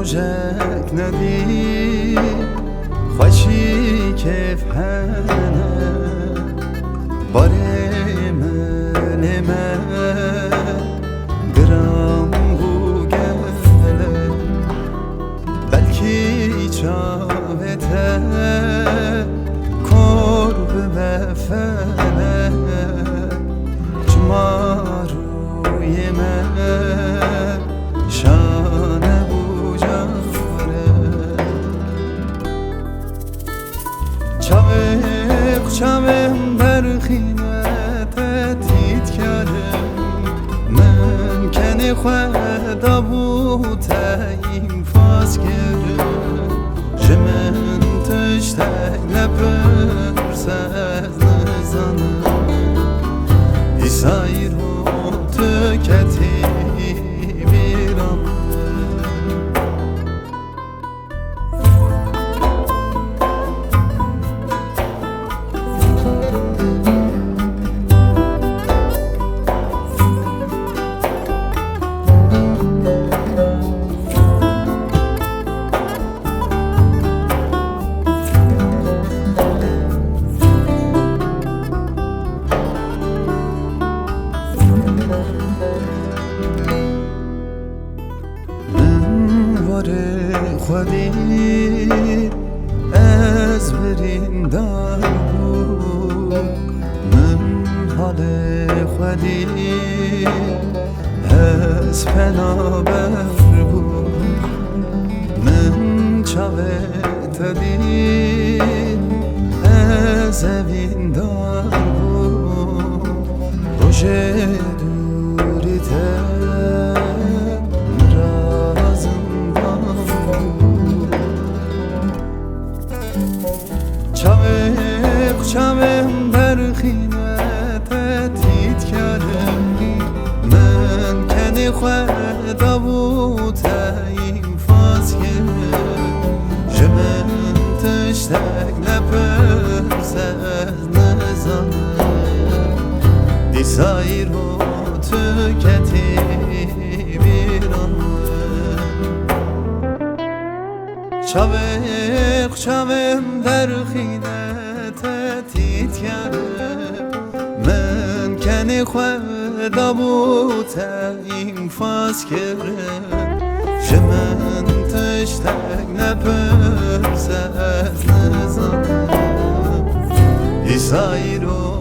روژک ندی خوشی کف هنه باره من گرام بو گفله بلکی چاوته کرب بفنه چماروی من شانه بو جفره چاوم در خیمت تیت کردم من کنی خدا بود این فاز کردم جمن تشتک نپرس از نزانم ایسایی رو تو کتی بیرم خودی از برین دار بود من حال خودی از پنابر بود من چاوه تدی از اوین دار بود روژه دوری تر چاوم در خیمت تیت کردم من کنی خدا بود این فاز کردم جمن تشتک نپرس از نزانم دیسایی رو تو کتی بیرم چاوم در خیمت تیت کردم من کنی خدا بود این فاز کردم جمن تشتک نپرس از نزانم ایسایی رو